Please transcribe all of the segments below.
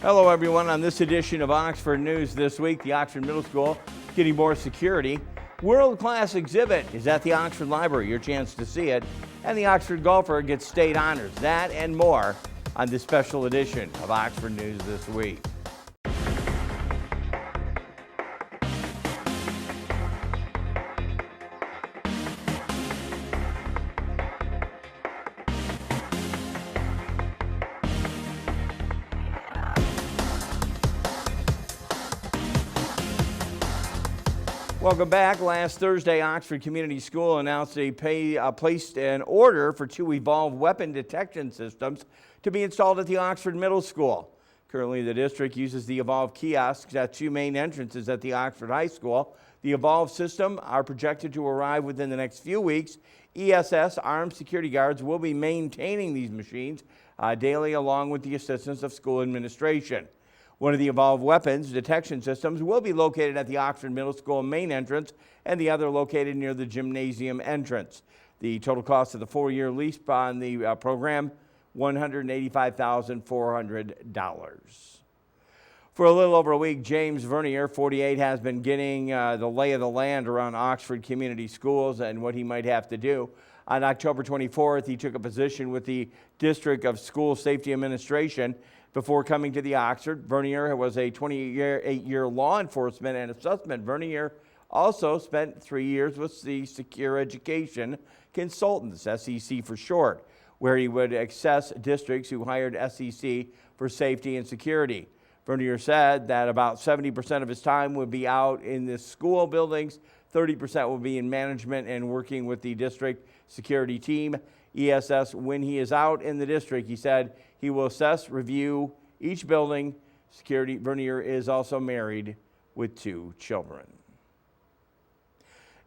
Hello, everyone. On this edition of Oxford News this week, the Oxford Middle School getting more security. World-class exhibit is at the Oxford Library. Your chance to see it. And the Oxford golfer gets state honors. That and more on this special edition of Oxford News this week. Welcome back. Last Thursday, Oxford Community School announced they placed an order for 2 evolved weapon detection systems to be installed at the Oxford Middle School. Currently, the district uses the evolved kiosks at 2 main entrances at the Oxford High School. The evolved system are projected to arrive within the next few weeks. ESS armed security guards will be maintaining these machines daily along with the assistance of school administration. One of the evolved weapons detection systems will be located at the Oxford Middle School main entrance and the other located near the gymnasium entrance. The total cost of the 4-year lease on the program, $185,400. For a little over a week, James Vernier, 48, has been getting the lay of the land around Oxford Community Schools and what he might have to do. On October 24th, he took a position with the District of School Safety Administration. Before coming to the Oxford, Vernier was a 28-year law enforcement and assessment. Vernier also spent 3 years with the Secure Education Consultants, SEC for short, where he would assess districts who hired SEC for safety and security. Vernier said that about 70% of his time would be out in the school buildings, 30% will be in management and working with the district security team. ESS, when he is out in the district, he said he will assess, review each building. Security. Vernier is also married with 2 children.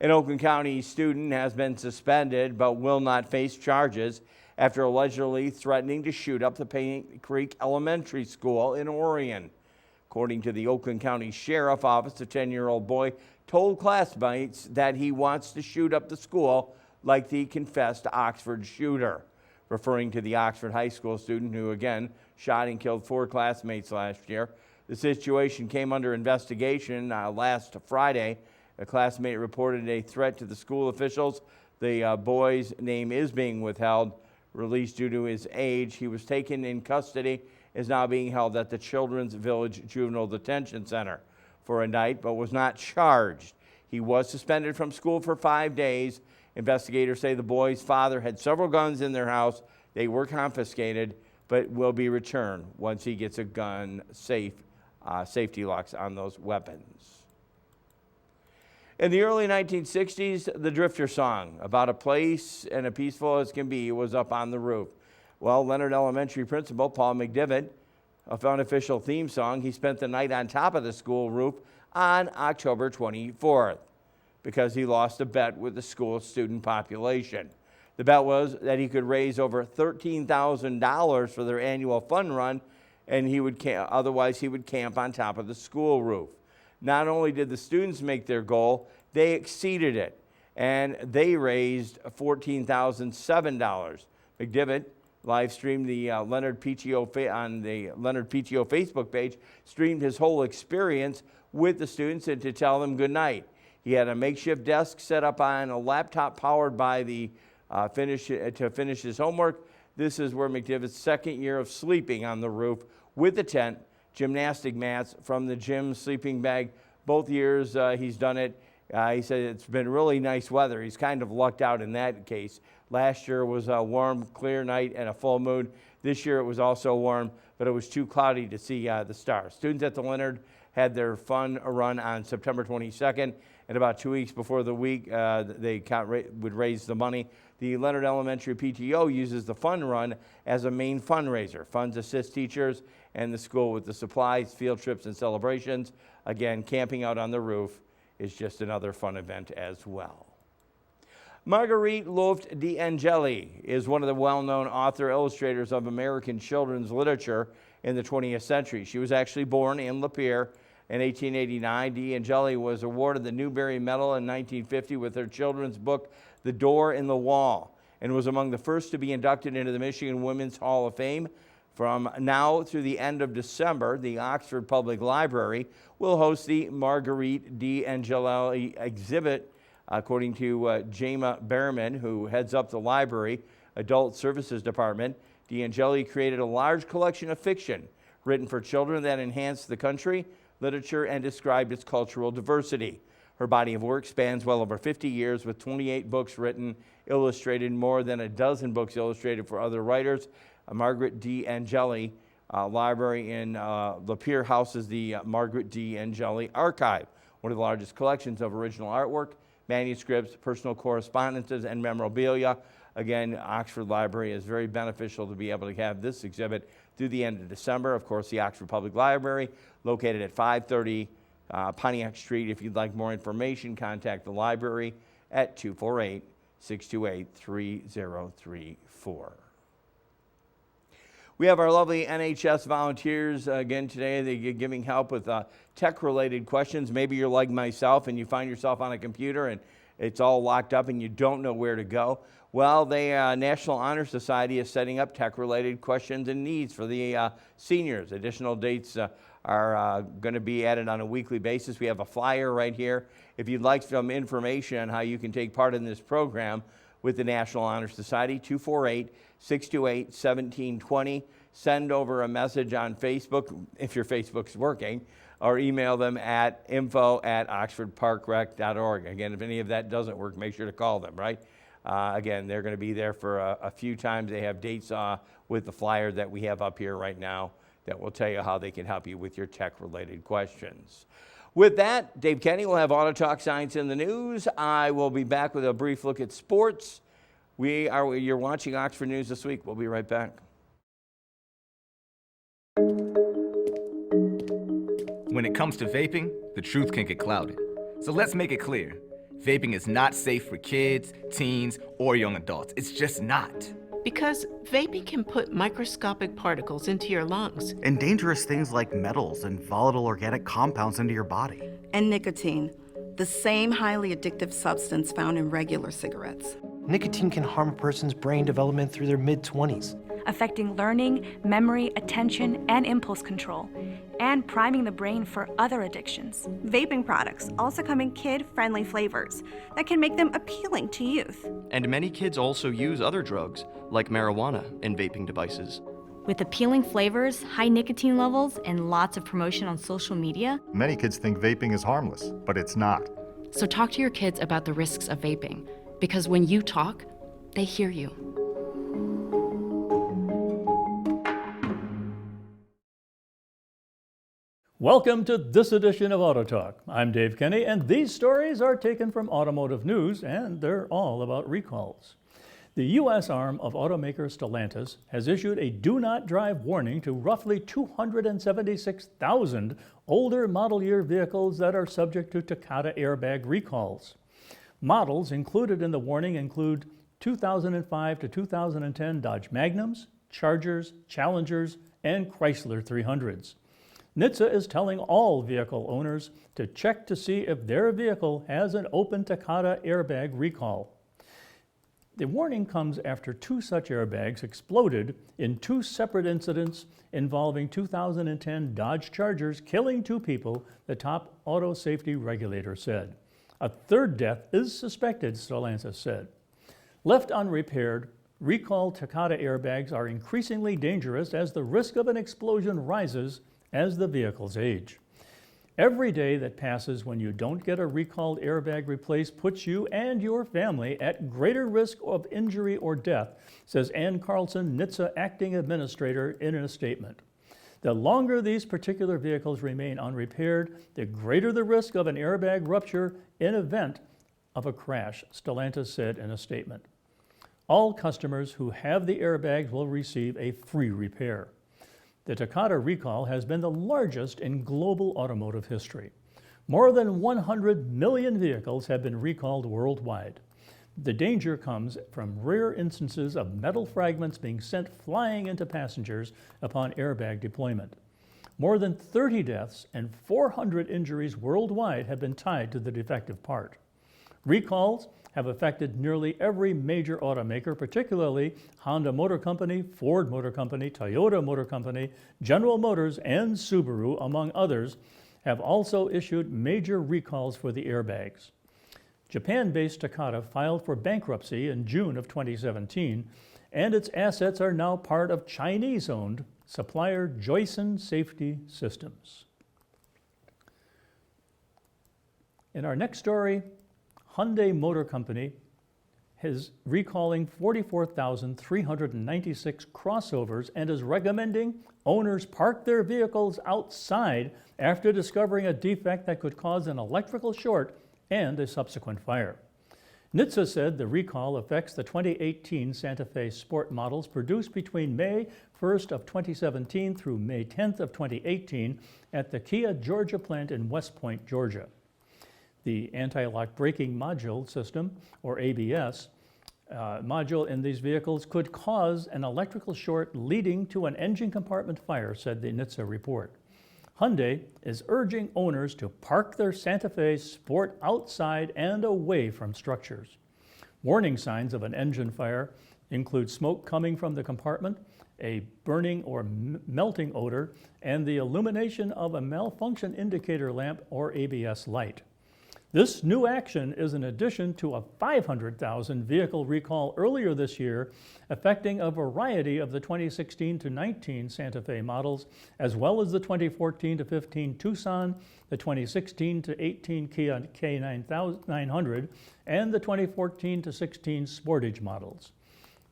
An Oakland County student has been suspended but will not face charges after allegedly threatening to shoot up the Paint Creek Elementary School in Orion. According to the Oakland County Sheriff Office, the 10-year-old boy told classmates that he wants to shoot up the school like the confessed Oxford shooter, referring to the Oxford High School student who, again, shot and killed 4 classmates last year. The situation came under investigation last Friday. A classmate reported a threat to the school officials. The boy's name is being withheld, released due to his age. He was taken in custody, is now being held at the Children's Village Juvenile Detention Center for a night, but was not charged. He was suspended from school for 5 days. Investigators say the boy's father had several guns in their house. They were confiscated, but will be returned once he gets a gun safety locks on those weapons. In the early 1960s, the Drifter song, About a Place and a Peaceful as Can Be, was up on the roof. Well, Leonard Elementary principal Paul McDivitt, a unofficial theme song, he spent the night on top of the school roof on October 24th. Because he lost a bet with the school student population. The bet was that he could raise over $13,000 for their annual fun run, and otherwise he would camp on top of the school roof. Not only did the students make their goal, they exceeded it, and they raised $14,007. McDivitt live streamed the Leonard PTO on the Leonard PTO Facebook page, streamed his whole experience with the students and to tell them good night. He had a makeshift desk set up on a laptop powered by the to finish his homework. This is where McDivitt's second year of sleeping on the roof with the tent, gymnastic mats from the gym sleeping bag. Both years he's done it. He said it's been really nice weather. He's kind of lucked out in that case. Last year was a warm, clear night and a full moon. This year it was also warm, but it was too cloudy to see the stars. Students at the Leonard had their fun run on September 22nd. And about 2 weeks before the week, they would raise the money. The Leonard Elementary PTO uses the fun run as a main fundraiser. Funds assist teachers and the school with the supplies, field trips, and celebrations. Again, camping out on the roof is just another fun event as well. Marguerite Loft D'Angeli is one of the well-known author-illustrators of American children's literature in the 20th century. She was actually born in Lapeer. In 1889, D'Angeli was awarded the Newbery Medal in 1950 with her children's book, The Door in the Wall, and was among the first to be inducted into the Michigan Women's Hall of Fame. From now through the end of December, the Oxford Public Library will host the Marguerite D'Angeli exhibit. According to Jema Behrman, who heads up the library Adult Services Department, D'Angeli created a large collection of fiction written for children that enhanced the country, literature, and described its cultural diversity. Her body of work spans well over 50 years with 28 books written, illustrated, more than a dozen books illustrated for other writers. Margaret D'Angeli Library in Lapeer houses the Margaret D'Angeli Archive, one of the largest collections of original artwork, manuscripts, personal correspondences, and memorabilia. Again, Oxford Library is very beneficial to be able to have this exhibit through the end of December. Of course, the Oxford Public Library, located at 530 Pontiac Street. If you'd like more information, contact the library at 248-628-3034. We have our lovely NHS volunteers again today. They're giving help with tech-related questions. Maybe you're like myself and you find yourself on a computer and it's all locked up and you don't know where to go. Well, the National Honor Society is setting up tech-related questions and needs for the seniors. Additional dates are going to be added on a weekly basis. We have a flyer right here. If you'd like some information on how you can take part in this program with the National Honor Society, 248-628-1720. Send over a message on Facebook, if your Facebook's working, or email them at info@oxfordparkrec.org. Again, if any of that doesn't work, make sure to call them, right? Again, they're going to be there for a few times. They have dates with the flyer that we have up here right now that will tell you how they can help you with your tech-related questions. With that, Dave Kenny will have Auto Talk Science in the News. I will be back with a brief look at sports. You're watching Oxford News This Week. We'll be right back. When it comes to vaping, the truth can get clouded. So let's make it clear. Vaping is not safe for kids, teens, or young adults. It's just not. Because vaping can put microscopic particles into your lungs. And dangerous things like metals and volatile organic compounds into your body. And nicotine, the same highly addictive substance found in regular cigarettes. Nicotine can harm a person's brain development through their mid-20s, affecting learning, memory, attention, and impulse control, and priming the brain for other addictions. Vaping products also come in kid-friendly flavors that can make them appealing to youth. And many kids also use other drugs, like marijuana, in vaping devices. With appealing flavors, high nicotine levels, and lots of promotion on social media, many kids think vaping is harmless, but it's not. So talk to your kids about the risks of vaping, because when you talk, they hear you. Welcome to this edition of Auto Talk. I'm Dave Kenny, and these stories are taken from Automotive News, and they're all about recalls. The U.S. arm of automaker Stellantis has issued a do not drive warning to roughly 276,000 older model year vehicles that are subject to Takata airbag recalls. Models included in the warning include 2005 to 2010 Dodge Magnums, Chargers, Challengers, and Chrysler 300s. NHTSA is telling all vehicle owners to check to see if their vehicle has an open Takata airbag recall. The warning comes after two such airbags exploded in two separate incidents involving 2010 Dodge Chargers, killing two people, the top auto safety regulator said. A third death is suspected, Stellantis said. Left unrepaired, recalled Takata airbags are increasingly dangerous as the risk of an explosion rises as the vehicles age. Every day that passes when you don't get a recalled airbag replaced puts you and your family at greater risk of injury or death, says Ann Carlson, NHTSA acting administrator, in a statement. The longer these particular vehicles remain unrepaired, the greater the risk of an airbag rupture in event of a crash, Stellantis said in a statement. All customers who have the airbags will receive a free repair. The Takata recall has been the largest in global automotive history. More than 100 million vehicles have been recalled worldwide. The danger comes from rare instances of metal fragments being sent flying into passengers upon airbag deployment. More than 30 deaths and 400 injuries worldwide have been tied to the defective part. Recalls have affected nearly every major automaker, particularly Honda Motor Company, Ford Motor Company, Toyota Motor Company, General Motors, and Subaru, among others, have also issued major recalls for the airbags. Japan-based Takata filed for bankruptcy in June of 2017, and its assets are now part of Chinese-owned supplier Joyson Safety Systems. In our next story, Hyundai Motor Company is recalling 44,396 crossovers and is recommending owners park their vehicles outside after discovering a defect that could cause an electrical short and a subsequent fire. NHTSA said the recall affects the 2018 Santa Fe Sport models produced between May 1st of 2017 through May 10th of 2018 at the Kia Georgia plant in West Point, Georgia. The anti-lock braking module system, or ABS, module in these vehicles could cause an electrical short leading to an engine compartment fire, said the NHTSA report. Hyundai is urging owners to park their Santa Fe Sport outside and away from structures. Warning signs of an engine fire include smoke coming from the compartment, a burning or melting odor, and the illumination of a malfunction indicator lamp or ABS light. This new action is in addition to a 500,000 vehicle recall earlier this year, affecting a variety of the 2016 to 19 Santa Fe models, as well as the 2014 to 15 Tucson, the 2016 to 18 Kia K900, and the 2014 to 16 Sportage models.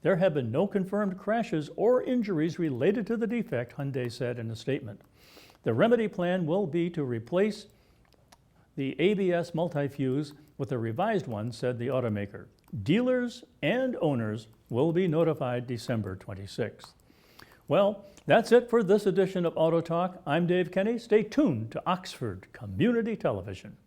There have been no confirmed crashes or injuries related to the defect, Hyundai said in a statement. The remedy plan will be to replace the ABS multi-fuse with a revised one, said the automaker. Dealers and owners will be notified December 26th. Well, that's it for this edition of Auto Talk. I'm Dave Kenny. Stay tuned to Oxford Community Television.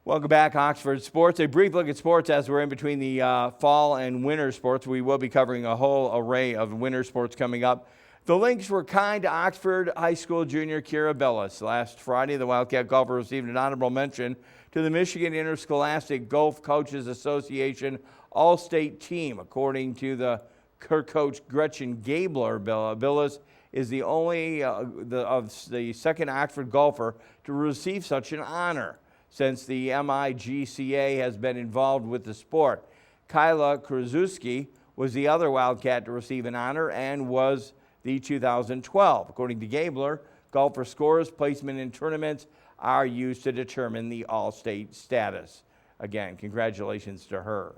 Welcome back, Oxford Sports. A brief look at sports as we're in between the fall and winter sports. We will be covering a whole array of winter sports coming up. The Lynx were kind to Oxford High School junior Kira Billis. Last Friday, the Wildcat golfer received an honorable mention to the Michigan Interscholastic Golf Coaches Association All-State Team. According to her coach, Gretchen Gabler, Billis is the only of the second Oxford golfer to receive such an honor since the MIGCA has been involved with the sport. Kyla Krasuski was the other Wildcat to receive an honor and was the 2012. According to Gabler, golfer scores, placement in tournaments are used to determine the all-state status. Again, congratulations to her.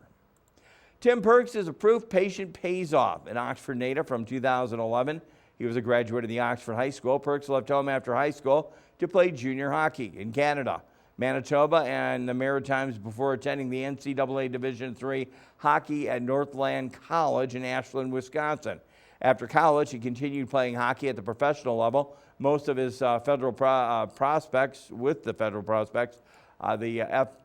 Tim Perks is a proof patient pays off. An Oxford native from 2011. He was a graduate of the Oxford High School. Perks left home after high school to play junior hockey in Canada, Manitoba, and the Maritimes before attending the NCAA Division III hockey at Northland College in Ashland, Wisconsin. After college, he continued playing hockey at the professional level. Most of his federal prospects, the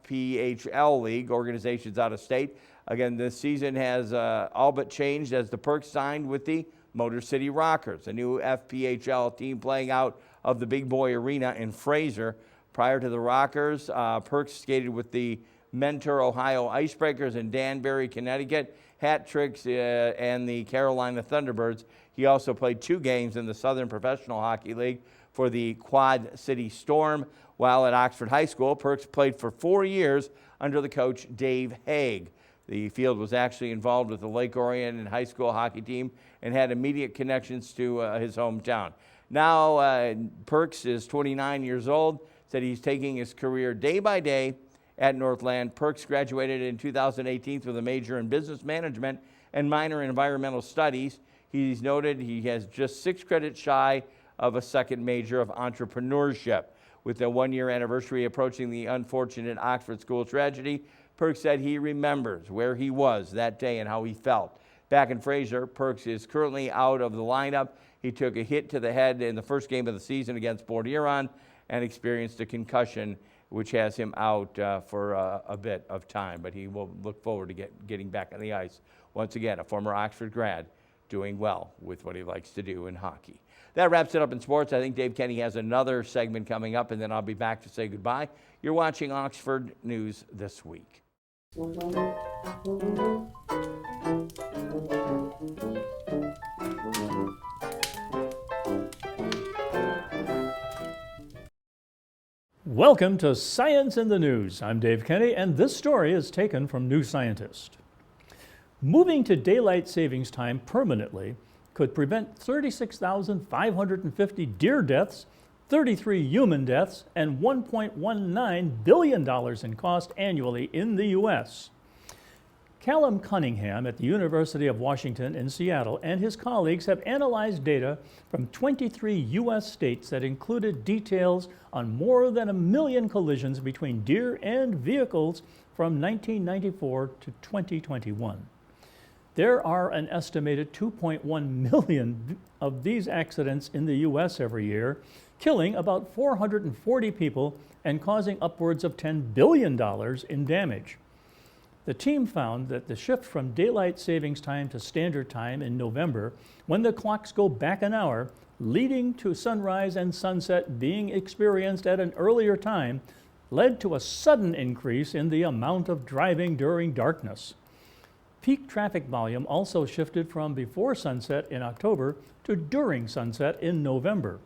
FPHL League organizations out of state. Again, this season has all but changed as the Perks signed with the Motor City Rockers, a new FPHL team playing out of the Big Boy Arena in Fraser. Prior to the Rockers, Perks skated with the Mentor, Ohio Icebreakers in Danbury, Connecticut, Hat Tricks, and the Carolina Thunderbirds. He also played 2 games in the Southern Professional Hockey League for the Quad City Storm. While at Oxford High School, Perks played for 4 years under the coach Dave Haig. The field was actually involved with the Lake Orion high school hockey team and had immediate connections to his hometown. Now, Perks is 29 years old. Said he's taking his career day by day at Northland. Perks graduated in 2018 with a major in business management and minor in environmental studies. He's noted he has just 6 credits shy of a second major of entrepreneurship. With the 1-year anniversary approaching the unfortunate Oxford school tragedy, Perks said he remembers where he was that day and how he felt. Back in Fraser, Perks is currently out of the lineup. He took a hit to the head in the first game of the season against Port Huron and experienced a concussion, which has him out for a bit of time, but he will look forward to getting back on the ice. Once again, a former Oxford grad doing well with what he likes to do in hockey. That wraps it up in sports. I think Dave Kenny has another segment coming up, and then I'll be back to say goodbye. You're watching Oxford News This Week. Welcome to Science in the News. I'm Dave Kenny, and this story is taken from New Scientist. Moving to daylight savings time permanently could prevent 36,550 deer deaths, 33 human deaths, and $1.19 billion in cost annually in the U.S. Callum Cunningham at the University of Washington in Seattle and his colleagues have analyzed data from 23 U.S. states that included details on more than 1 million collisions between deer and vehicles from 1994 to 2021. There are an estimated 2.1 million of these accidents in the U.S. every year, killing about 440 people and causing upwards of $10 billion in damage. The team found that the shift from daylight savings time to standard time in November, when the clocks go back an hour, leading to sunrise and sunset being experienced at an earlier time, led to a sudden increase in the amount of driving during darkness. Peak traffic volume also shifted from before sunset in October to during sunset in November.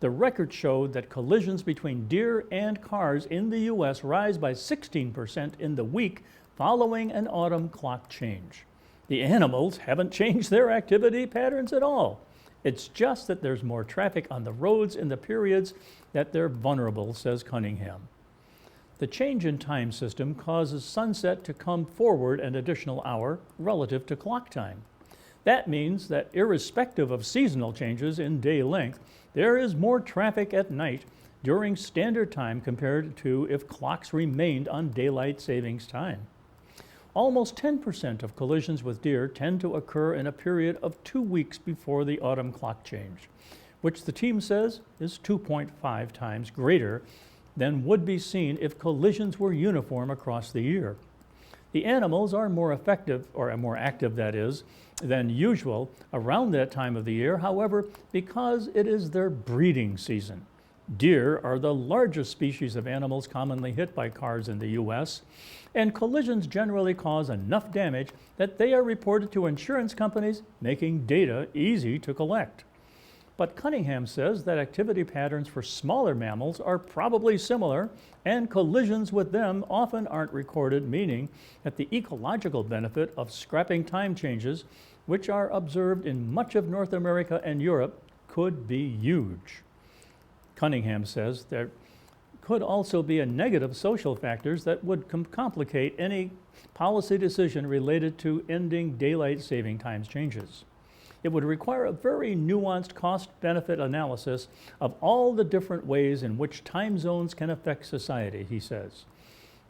The record showed that collisions between deer and cars in the U.S. rise by 16% in the week following an autumn clock change. The animals haven't changed their activity patterns at all. It's just that there's more traffic on the roads in the periods that they're vulnerable, says Cunningham. The change in time system causes sunset to come forward an additional hour relative to clock time. That means that irrespective of seasonal changes in day length, there is more traffic at night during standard time compared to if clocks remained on daylight savings time. Almost 10% of collisions with deer tend to occur in a period of 2 weeks before the autumn clock change, which the team says is 2.5 times greater than would be seen if collisions were uniform across the year. The animals are more effective, or more active that is, than usual around that time of the year, however, because it is their breeding season. Deer are the largest species of animals commonly hit by cars in the U.S., and collisions generally cause enough damage that they are reported to insurance companies, making data easy to collect. But Cunningham says that activity patterns for smaller mammals are probably similar, and collisions with them often aren't recorded, meaning that the ecological benefit of scrapping time changes, which are observed in much of North America and Europe, could be huge. Cunningham says there could also be a negative social factors that would complicate any policy decision related to ending daylight saving times changes. It would require a very nuanced cost-benefit analysis of all the different ways in which time zones can affect society, he says.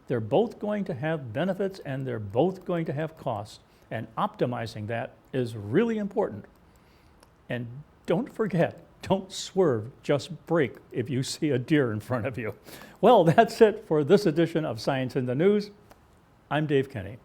They're both going to have benefits and they're both going to have costs, and optimizing that is really important. And don't forget, don't swerve, just brake if you see a deer in front of you. Well, that's it for this edition of Science in the News. I'm Dave Kenny.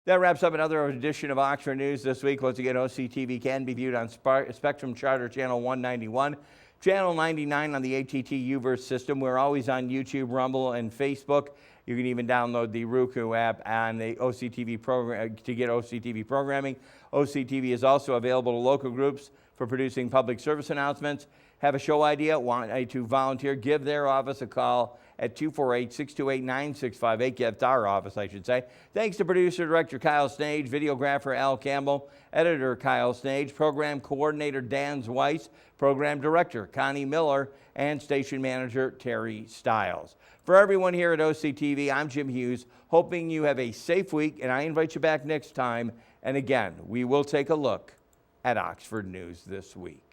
That wraps up another edition of Oxford News This Week. Once again, OCTV can be viewed on Spectrum Charter Channel 191, Channel 99 on the AT&T UVerse system. We're always on YouTube, Rumble, and Facebook. You can even download the Roku app on the OCTV program to get OCTV programming. OCTV is also available to local groups for producing public service announcements. Have a show idea, want to volunteer, give their office a call at 248-628-9658. Get our office, I should say. Thanks to producer director Kyle Snage, videographer Al Campbell, editor Kyle Snage, program coordinator Dan Weiss, program director Connie Miller, and station manager Terry Stiles. For everyone here at OCTV, I'm Jim Hughes, hoping you have a safe week, and I invite you back next time. And again, we will take a look at Oxford News This Week.